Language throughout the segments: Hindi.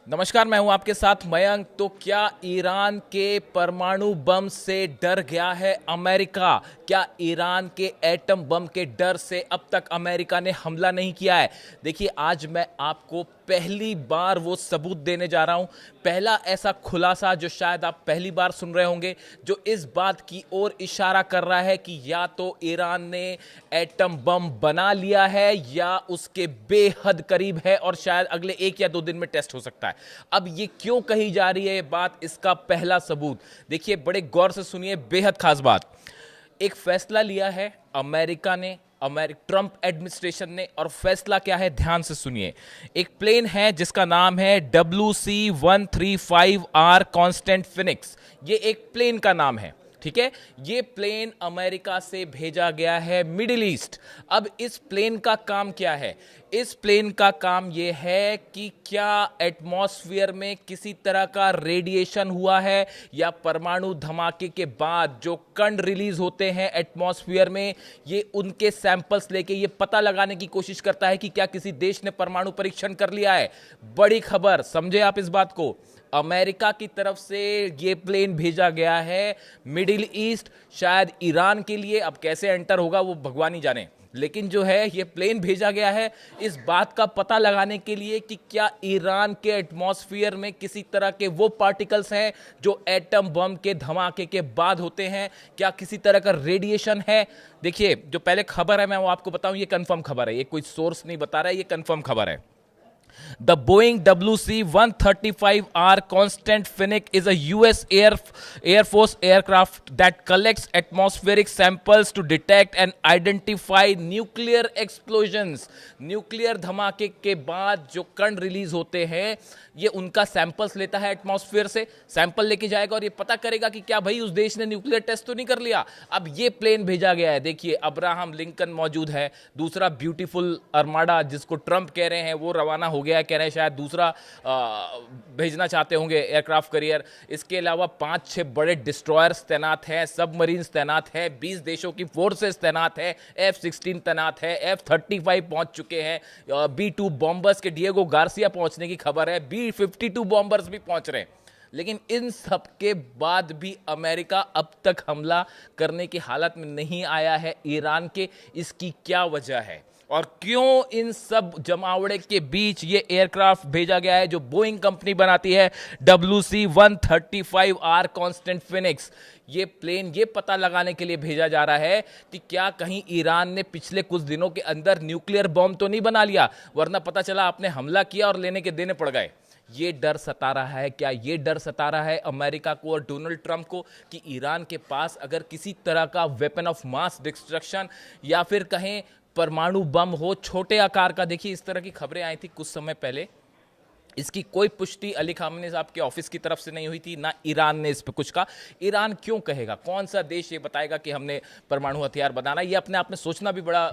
नमस्कार, मैं हूं आपके साथ मयंक। तो क्या ईरान के परमाणु बम से डर गया है अमेरिका? क्या ईरान के एटम बम के डर से अब तक अमेरिका ने हमला नहीं किया है? देखिए, आज मैं आपको पहली बार वो सबूत देने जा रहा हूं, पहला ऐसा खुलासा जो शायद आप पहली बार सुन रहे होंगे, जो इस बात की ओर इशारा कर रहा है कि या तो ईरान ने एटम बम बना लिया है या उसके बेहद करीब है और शायद अगले 1 या 2 दिन में टेस्ट हो सकता है। अब ये क्यों कही जा रही है ये बात, इसका पहला सबूत देखिए, बड़े गौर से सुनिए, बेहद खास बात। एक फैसला लिया है अमेरिका ने, ट्रंप एडमिनिस्ट्रेशन ने, और फैसला क्या है ध्यान से सुनिए। एक प्लेन है जिसका नाम है WC-135R कांस्टेंट फिनिक्स। ये एक प्लेन का नाम है, ठीक है। ये प्लेन अमेरिका से भेजा गया है मिडिल ईस्ट। अब इस प्लेन का काम क्या है? इस प्लेन का काम यह है कि क्या एटमॉस्फेयर में किसी तरह का रेडिएशन हुआ है, या परमाणु धमाके के बाद जो कण रिलीज होते हैं एटमॉस्फेयर में, ये उनके सैंपल्स लेके ये पता लगाने की कोशिश करता है कि क्या किसी देश ने परमाणु परीक्षण कर लिया है। बड़ी खबर, समझे आप इस बात को। अमेरिका की तरफ से ये प्लेन भेजा गया है मिडिल ईस्ट, शायद ईरान के लिए। अब कैसे एंटर होगा वो भगवान ही जाने, लेकिन जो है ये प्लेन भेजा गया है इस बात का पता लगाने के लिए कि क्या ईरान के एटमॉस्फेयर में किसी तरह के वो पार्टिकल्स हैं जो एटम बम के धमाके के बाद होते हैं, क्या किसी तरह का रेडिएशन है। देखिए, जो पहले खबर है मैं वो आपको बताऊं, ये कंफर्म खबर है, ये कोई सोर्स नहीं बता रहा है, ये कंफर्म खबर है। The Boeing WC-135R Constant Phoenix is a US Air Force aircraft that collects atmospheric samples to detect and identify nuclear explosions. Nuclear धमाके के बाद जो कण रिलीज होते हैं, ये उनका सैंपल्स लेता है एटमॉस्फेयर से। सैंपल लेके जाएगा और ये पता करेगा कि क्या भाई उस देश ने न्यूक्लियर टेस्ट तो नहीं कर लिया। अब ये प्लेन भेजा गया है। देखिए, अब्राहम लिंकन मौजूद है, दूसरा ब्यूटीफुल आर्माडा जिसको ट्रंप कह रहे हैं वो रवाना हो गया है, कह रहे हैं शायद दूसरा भेजना चाहते होंगे एयरक्राफ्ट करियर। इसके अलावा 5-6 बड़े डिस्ट्रॉयर्स तैनात हैं, सबमरीन्स तैनात है, 20 देशों की फोर्सेस तैनात है, F-16 तैनात है, F-35 पहुंच चुके हैं, B-2 बॉम्बर्स के डिएगो गार्सिया पहुंचने की खबर है, B-52 बॉम्बर्स भी पहुंच रहे हैं। लेकिन इन सब के बाद भी अमेरिका अब तक हमला करने की हालत में नहीं आया है ईरान के। इसकी क्या वजह है और क्यों इन सब जमावड़े के बीच ये एयरक्राफ्ट भेजा गया है जो बोइंग कंपनी बनाती है, WC-135R कांस्टेंट फिनिक्स? ये प्लेन ये पता लगाने के लिए भेजा जा रहा है कि क्या कहीं ईरान ने पिछले कुछ दिनों के अंदर न्यूक्लियर बॉम्ब तो नहीं बना लिया, वरना पता चला आपने हमला किया और लेने के देने पड़ गए। ये डर सता रहा है। क्या ये डर सता रहा है अमेरिका को और डोनाल्ड ट्रंप को कि ईरान के पास अगर किसी तरह का वेपन ऑफ मास डिस्ट्रक्शन या फिर कहें परमाणु बम हो छोटे आकार का? देखिए, इस तरह की खबरें आई थी कुछ समय पहले, इसकी कोई पुष्टि अली खामनेई साहब के ऑफिस की तरफ से नहीं हुई थी, ना ईरान ने इस पे कुछ कहा। ईरान क्यों कहेगा? कौन सा देश ये बताएगा कि हमने परमाणु हथियार बनाना? ये अपने आप में सोचना भी बड़ा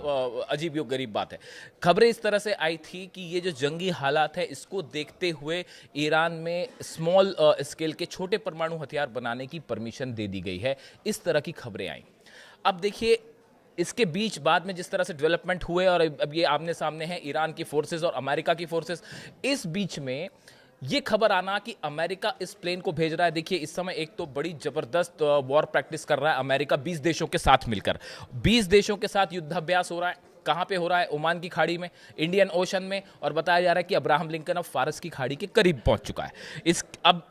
अजीब व गरीब बात है। खबरें इस तरह से आई थी कि ये जो जंगी हालात है इसको देखते हुए ईरान में स्मॉल स्केल के छोटे परमाणु हथियार बनाने की परमिशन दे दी गई है, इस तरह की खबरें आई। अब देखिए, इसके बीच बाद में जिस तरह से डेवलपमेंट हुए और अब ये आमने सामने हैं ईरान की फोर्सेस और अमेरिका की फोर्सेस, इस बीच में ये खबर आना कि अमेरिका इस प्लेन को भेज रहा है। देखिए, इस समय एक तो बड़ी जबरदस्त वॉर प्रैक्टिस कर रहा है अमेरिका 20 देशों के साथ मिलकर। 20 देशों के साथ युद्धाभ्यास हो रहा है। कहां पे हो रहा है? ओमान की खाड़ी में, इंडियन ओशन में, और बताया जा रहा है कि अब्राहम लिंकन अब फारस की खाड़ी के करीब पहुंच चुका है। अब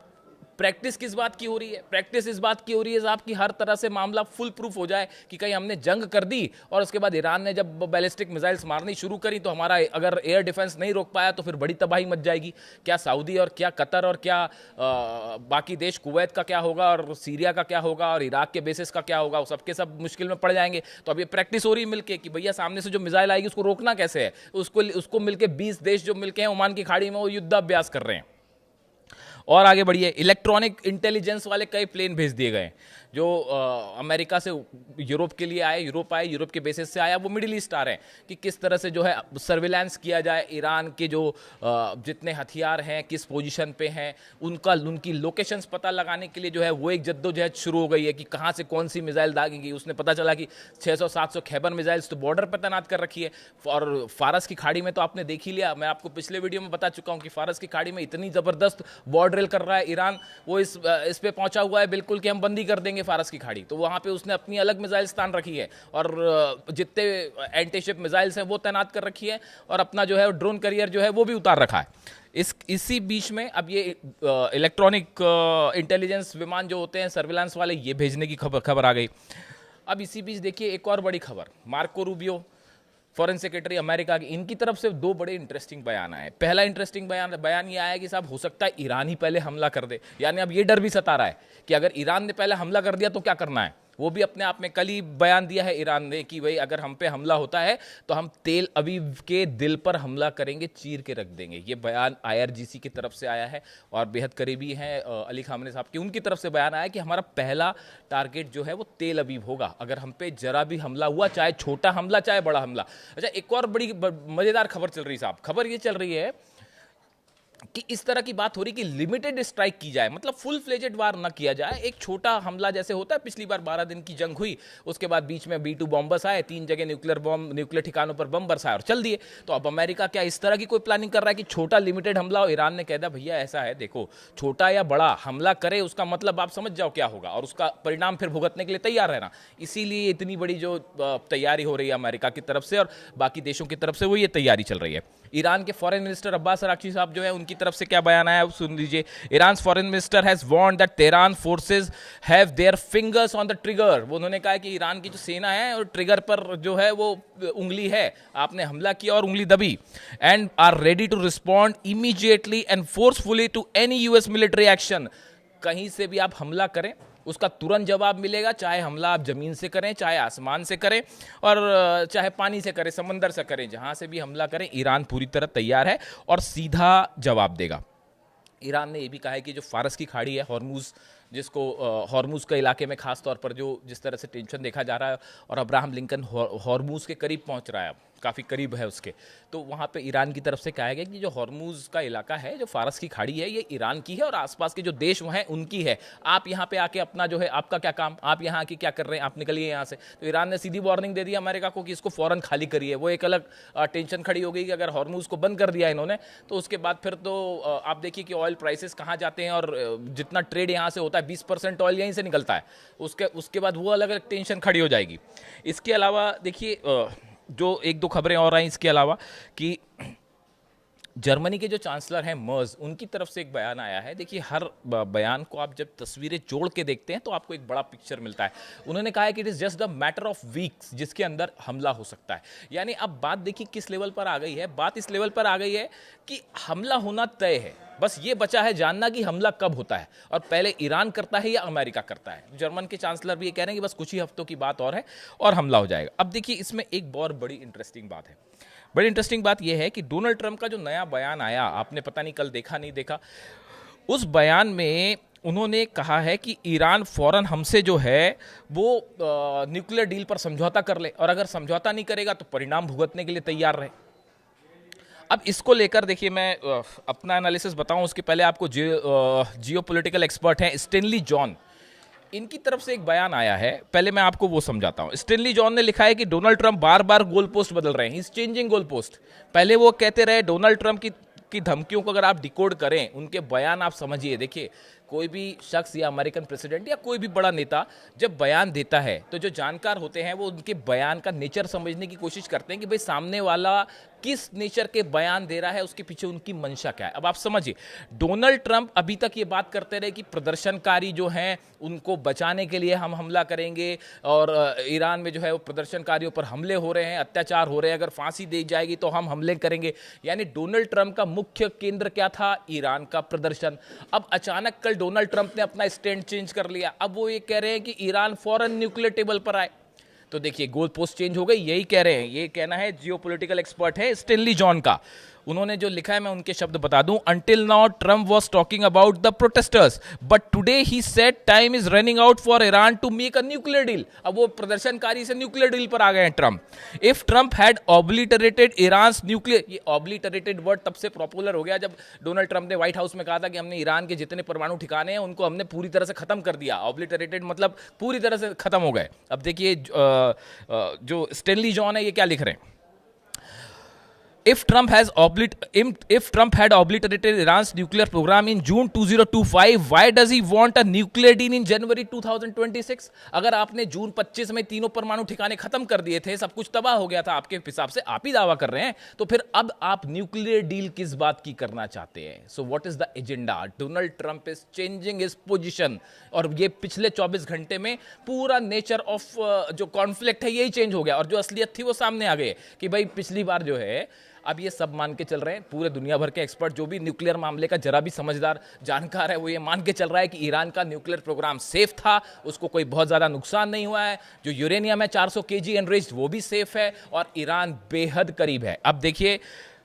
प्रैक्टिस किस बात की हो रही है? प्रैक्टिस इस बात की हो रही है साहब कि हर तरह से मामला फुल प्रूफ हो जाए कि कहीं हमने जंग कर दी और उसके बाद ईरान ने जब बैलिस्टिक मिसाइल्स मारनी शुरू करी तो हमारा अगर एयर डिफेंस नहीं रोक पाया तो फिर बड़ी तबाही मच जाएगी। क्या सऊदी और क्या कतर और क्या बाकी देश, कुवैत का क्या होगा और सीरिया का क्या होगा और इराक के बेसिस का क्या होगा, वो सबके सब मुश्किल में पड़ जाएंगे। तो अब ये प्रैक्टिस हो रही है मिलके कि भैया सामने से जो मिसाइल आएगी उसको रोकना कैसे है। उसको मिलके 20 देश जो मिलके हैं ओमान की खाड़ी में वो युद्धाभ्यास कर रहे हैं। और आगे बढ़िए, इलेक्ट्रॉनिक इंटेलिजेंस वाले कई प्लेन भेज दिए गए। जो अमेरिका से यूरोप के लिए आए, यूरोप आए, यूरोप के बेसिस से आया, वो मिडिल ईस्ट आ रहे हैं कि किस तरह से जो है सर्विलांस किया जाए, ईरान के जो जितने हथियार हैं किस पोजीशन पे हैं, उनकी लोकेशंस पता लगाने के लिए जो है वो एक जद्दोजहद शुरू हो गई है कि कहाँ से कौन सी मिसाइल दागेगी। उसने पता चला कि 600-700 खैबर मिसाइल्स तो बॉर्डर पर तैनात कर रखी है। और फारस की खाड़ी में तो आपने देख ही लिया, मैं आपको पिछले वीडियो में बता चुका हूँ कि फारस की खाड़ी में इतनी ज़बरदस्त बॉर्डर ड्रिल कर रहा है ईरान, वो इस पे पहुंचा हुआ है बिल्कुल कि हम बंदी कर देंगे फारस की खाड़ी। तो वहाँ पे उसने अपनी अलग मिसाइल स्थान रखी है और जितने एंटी शिप मिसाइल्स हैं वो तैनात कर रखी है और अपना जो है ड्रोन करियर जो है वो भी उतार रखा है। इसी बीच में अब ये इलेक्ट्रॉनिक इंटेलिजेंस विमान जो होते हैं सर्विलांस वाले, ये भेजने की खबर आ गई। अब इसी बीच देखिए एक और बड़ी खबर, Marco Rubio foreign secretary America की, इनकी तरफ से दो बड़े इंटरेस्टिंग बयान आए। पहला इंटरेस्टिंग बयान ये आया कि साहब हो सकता है ईरान ही पहले हमला कर दे, यानी अब ये डर भी सता रहा है कि अगर ईरान ने पहले हमला कर दिया तो क्या करना है। वो भी अपने आप में कल ही बयान दिया है ईरान ने कि भाई अगर हम पे हमला होता है तो हम तेल अवीव के दिल पर हमला करेंगे, चीर के रख देंगे। ये बयान IRGC की तरफ से आया है और बेहद करीबी हैं अली खामने साहब की, उनकी तरफ से बयान आया कि हमारा पहला टारगेट जो है वो तेल अवीव होगा अगर हम पे जरा भी हमला हुआ, चाहे छोटा हमला चाहे बड़ा हमला। अच्छा, एक और बड़ी मजेदार खबर चल रही साहब, खबर ये चल रही है कि इस तरह की बात हो रही कि लिमिटेड स्ट्राइक की जाए, मतलब फुल फ्लेजेड वार न किया जाए, एक छोटा हमला जैसे होता है। पिछली बार 12 दिन की जंग हुई, उसके बाद बीच में B2 बॉम्बर्स आए, 3 जगह न्यूक्लियर ठिकानों पर बम बरसाए और चल दिए। तो अब अमेरिका क्या इस तरह की कोई प्लानिंग कर रहा है कि छोटा लिमिटेड हमला हो? ईरान ने कह दिया भैया ऐसा है, देखो छोटा या बड़ा हमला करे उसका मतलब आप समझ जाओ क्या होगा और उसका परिणाम फिर भुगतने के लिए तैयार रहना। इसीलिए इतनी बड़ी जो तैयारी हो रही है अमेरिका की तरफ से और बाकी देशों की तरफ से, वो ये तैयारी चल रही है। ईरान के फॉरेन मिनिस्टर अब्बास अराक्ची साहब जो है उनकी तरफ से क्या बयान आया सुन लीजिए। Iran foreign minister has warned that Tehran forces have their fingers on the trigger. वो उन्होंने कहा कि ईरान की जो सेना है और ट्रिगर पर जो है वो उंगली है, आपने हमला किया और उंगली दबी, and are ready to respond immediately and forcefully to any US military action. कहीं से भी आप हमला करें उसका तुरंत जवाब मिलेगा, चाहे हमला आप जमीन से करें, चाहे आसमान से करें और चाहे पानी से करें, समंदर से करें, जहां से भी हमला करें ईरान पूरी तरह तैयार है और सीधा जवाब देगा। ईरान ने यह भी कहा है कि जो फारस की खाड़ी है, हॉर्मुज, जिसको हॉर्मुज के इलाके में खास तौर पर जो जिस तरह से टेंशन देखा जा रहा है और अब्राहम लिंकन हॉर्मुज के करीब पहुंच रहा है, काफ़ी करीब है उसके, तो वहाँ पे ईरान की तरफ से कहा गया कि जो हॉर्मुज का इलाका है, जो फारस की खाड़ी है, ये ईरान की है और आसपास के जो देश हैं उनकी है। आप यहाँ पे आके अपना जो है, आपका क्या काम, आप यहाँ आके क्या कर रहे हैं, आप निकलिए यहाँ से। तो ईरान ने सीधी वार्निंग दे दी अमेरिका को कि इसको फौरन खाली करिए। वो एक अलग टेंशन खड़ी हो गई कि अगर हॉर्मुज को बंद कर दिया इन्होंने तो उसके बाद फिर तो आप देखिए कि ऑयल प्राइसेस कहाँ जाते हैं और जितना ट्रेड यहाँ से होता है 20% ऑयल यहीं से निकलता है, उसके बाद वो अलग अलग टेंशन खड़ी हो जाएगी। इसके अलावा देखिए जो एक दो खबरें और आई इसके अलावा कि जर्मनी के जो चांसलर हैं मर्ज, उनकी तरफ से एक बयान आया है। देखिए हर बयान को आप जब तस्वीरें जोड़ के देखते हैं तो आपको एक बड़ा पिक्चर मिलता है। उन्होंने कहा है कि it is just the matter of weeks जिसके अंदर हमला हो सकता है। यानी अब बात देखिए किस लेवल पर आ गई है, बात इस लेवल पर आ गई है कि हमला होना तय है, बस ये बचा है जानना कि हमला कब होता है और पहले ईरान करता है या अमेरिका करता है। जर्मन के चांसलर भी ये कह रहे हैं कि बस कुछ ही हफ्तों की बात और है और हमला हो जाएगा। अब देखिए इसमें एक बहुत बड़ी इंटरेस्टिंग बात है। बड़ी इंटरेस्टिंग बात यह है कि डोनाल्ड ट्रंप का जो नया बयान आया, आपने पता नहीं कल देखा नहीं देखा, उस बयान में उन्होंने कहा है कि ईरान फौरन हमसे जो है वो न्यूक्लियर डील पर समझौता कर ले और अगर समझौता नहीं करेगा तो परिणाम भुगतने के लिए तैयार रहे। अब इसको लेकर देखिए मैं अपना एनालिसिस बताऊं उसके पहले आपको जियोपॉलिटिकल एक्सपर्ट हैं स्टेनली जॉन, इनकी तरफ से एक बयान आया है, पहले मैं आपको वो समझाता हूं। स्टेनली जॉन ने लिखा है कि डोनाल्ड ट्रंप बार बार गोल पोस्ट बदल रहे हैं, he is changing goal post. पहले वो कहते रहे डोनाल्ड ट्रंप की धमकियों को अगर आप डिकोड करें, उनके बयान आप समझिए। देखिए कोई भी शख्स या अमेरिकन प्रेसिडेंट या कोई भी बड़ा नेता जब बयान देता है तो जो जानकार होते हैं वो उनके बयान का नेचर समझने की कोशिश करते हैं कि भाई सामने वाला किस नेचर के बयान दे रहा है, उसके पीछे उनकी मंशा क्या है। अब आप समझिए, डोनाल्ड ट्रंप अभी तक ये बात करते रहे कि प्रदर्शनकारी जो हैं उनको बचाने के लिए हम हमला करेंगे और ईरान में जो है वो प्रदर्शनकारियों पर हमले हो रहे हैं, अत्याचार हो रहे हैं, अगर फांसी दी जाएगी तो हम हमले करेंगे। यानी डोनाल्ड ट्रंप का मुख्य केंद्र क्या था? ईरान का प्रदर्शन। अब अचानक कल डोनाल्ड ट्रंप ने अपना स्टैंड चेंज कर लिया, अब वो ये कह रहे हैं कि ईरान फौरन न्यूक्लियर टेबल पर आए। तो देखिए गोल पोस्ट चेंज हो गई, यही कह रहे हैं, ये कहना है जियोपॉलिटिकल एक्सपर्ट है स्टेनली जॉन का। उन्होंने जो लिखा है मैं उनके शब्द बता दूं। Until now Trump was talking about the protesters but today he said time is running out for Iran to make a nuclear deal. अब वो प्रदर्शनकारी से न्यूक्लियर डील पर आ गए हैं Trump. If Trump had obliterated Iran nuclear, ये ऑब्लिटरेटेड वर्ड तब से पॉपुलर हो गया जब डोनाल्ड ट्रम्प ने व्हाइट हाउस में कहा था कि हमने ईरान के जितने परमाणु ठिकाने हैं उनको हमने पूरी तरह से खत्म कर दिया। ऑब्लिटरेटेड मतलब पूरी तरह से खत्म हो गए। अब देखिए जो स्टेनली जॉन है ये क्या लिख रहे हैं। If Trump had obliterated Iran's nuclear program in June 2025, why does he want a nuclear deal in January 2026? अगर आपने जून 25 में तीनों परमाणु ठिकाने खत्म कर दिए थे, सब कुछ तबाह हो गया था आपके हिसाब से, आप ही दावा कर रहे हैं, तो फिर अब आप न्यूक्लियर डील किस बात की करना चाहते हैं? So what is the agenda? Donald Trump is changing his position, और ये पिछले 24 घंटे में पूरा नेचर ऑफ जो कॉन्फ्लिक्ट है यही चेंज हो गया, और जो असलियत थी वो सामने आ गई कि भाई पिछली बार जो है, अब ये सब मान के चल रहे हैं पूरे दुनिया भर के एक्सपर्ट, जो भी न्यूक्लियर मामले का जरा भी समझदार जानकार है वो ये मान के चल रहा है कि ईरान का न्यूक्लियर प्रोग्राम सेफ था, उसको कोई बहुत ज़्यादा नुकसान नहीं हुआ है। जो यूरेनियम है 400 kg एनरिच्ड वो भी सेफ है, और ईरान बेहद करीब है। अब देखिए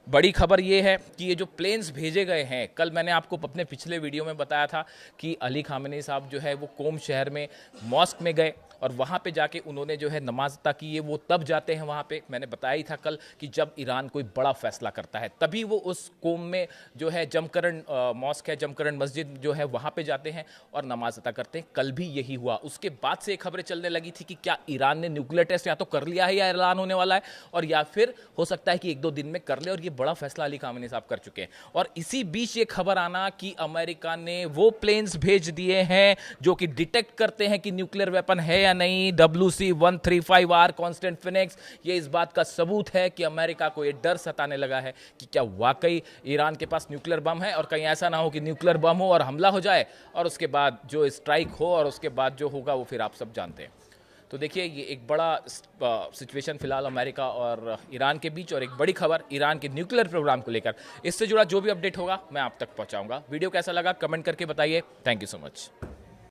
बड़ी खबर ये है कि ये जो प्लेन्स भेजे गए हैं, कल मैंने आपको अपने पिछले वीडियो में बताया था कि अली खामेनी साहब जो है वो कोम शहर में मॉस्क में गए और वहाँ पे जाके उन्होंने जो है नमाज अता की। ये वो तब जाते हैं वहाँ पे, मैंने बताया ही था कल कि जब ईरान कोई बड़ा फैसला करता है तभी वो उस कोम में जो है जमकरण मॉस्क है, जमकरण मस्जिद जो है वहाँ पे जाते हैं और नमाज अता करते हैं। कल भी यही हुआ। उसके बाद से खबरें चलने लगी थी कि क्या ईरान ने न्यूक्लियर टेस्ट या तो कर लिया है या ऐलान होने वाला है, और या फिर हो सकता है कि 1-2 दिन में कर ले, और ये बड़ा फैसला अली खामेनी साहब कर चुके हैं। और इसी बीच ये खबर आना कि अमेरिका ने वो प्लेन्स भेज दिए हैं जो कि डिटेक्ट करते हैं कि न्यूक्लियर वेपन है या नहीं, WC-135R कांस्टेंट फिनिक्स, ये इस बात का सबूत है कि अमेरिका को ये डर सताने लगा है कि क्या वाकई ईरान के पास न्यूक्लियर बम है, और कहीं ऐसा ना हो कि न्यूक्लियर बम हो और हमला हो जाए और उसके बाद जो स्ट्राइक हो और उसके बाद जो होगा वो फिर आप सब जानते हैं। तो देखिए ये एक बड़ा सिचुएशन फिलहाल अमेरिका और ईरान के बीच, और एक बड़ी खबर ईरान के न्यूक्लियर प्रोग्राम को लेकर। इससे जुड़ा जो भी अपडेट होगा मैं आप तक पहुंचाऊंगा। वीडियो कैसा लगा कमेंट करके बताइए। Thank you so much.